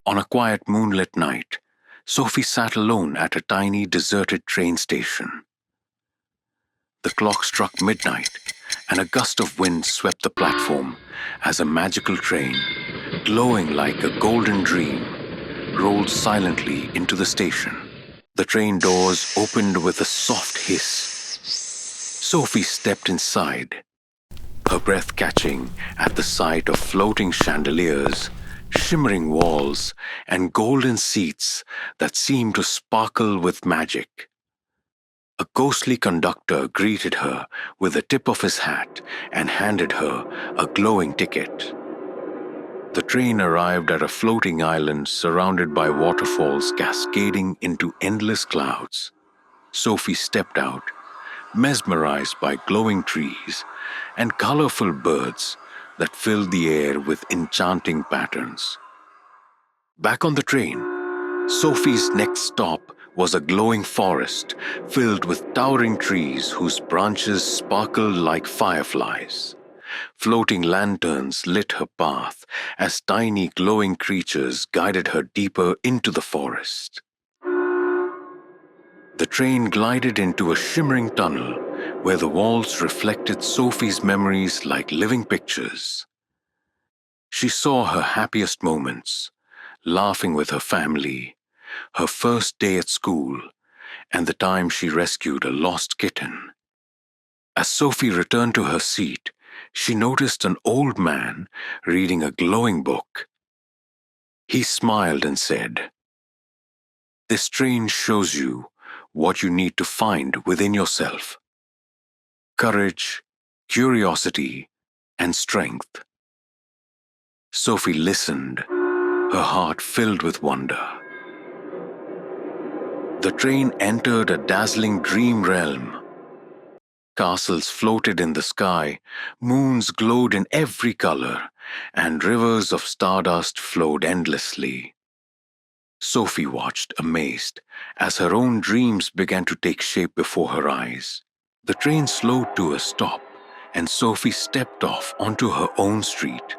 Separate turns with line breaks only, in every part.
On a quiet moonlit night, Sophie sat alone at a tiny deserted train station. The clock struck midnight, and a gust of wind swept the platform as a magical train, glowing like a golden dream, rolled silently into the station. The train doors opened with a soft hiss. Sophie stepped inside, her breath catching at the sight of floating chandeliers, shimmering walls, and golden seats that seemed to sparkle with magic. A ghostly conductor greeted her with a tip of his hat and handed her a glowing ticket. The train arrived at a floating island surrounded by waterfalls cascading into endless clouds. Sophie stepped out, mesmerized by glowing trees and colorful birds that filled the air with enchanting patterns. Back on the train, Sophie's next stop was a glowing forest filled with towering trees whose branches sparkled like fireflies. Floating lanterns lit her path as tiny glowing creatures guided her deeper into the forest. The train glided into a shimmering tunnel where the walls reflected Sophie's memories like living pictures. She saw her happiest moments, laughing with her family, her first day at school, and the time she rescued a lost kitten. As Sophie returned to her seat, she noticed an old man reading a glowing book. He smiled and said, "This train shows you what you need to find within yourself: courage, curiosity, and strength." Sophie listened, her heart filled with wonder. The train entered a dazzling dream realm. Castles floated in the sky, moons glowed in every color, and rivers of stardust flowed endlessly. Sophie watched, amazed, as her own dreams began to take shape before her eyes. The train slowed to a stop, and Sophie stepped off onto her own street,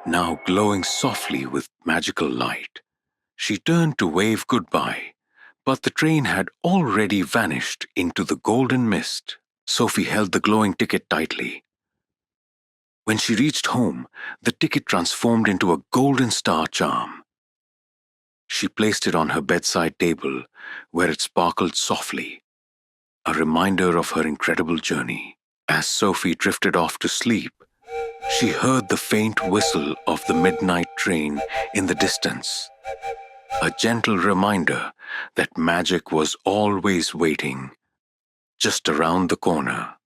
now glowing softly with magical light. She turned to wave goodbye, but the train had already vanished into the golden mist. Sophie held the glowing ticket tightly. When she reached home, the ticket transformed into a golden star charm. She placed it on her bedside table, where it sparkled softly, a reminder of her incredible journey. As Sophie drifted off to sleep, she heard the faint whistle of the midnight train in the distance, a gentle reminder that magic was always waiting just around the corner.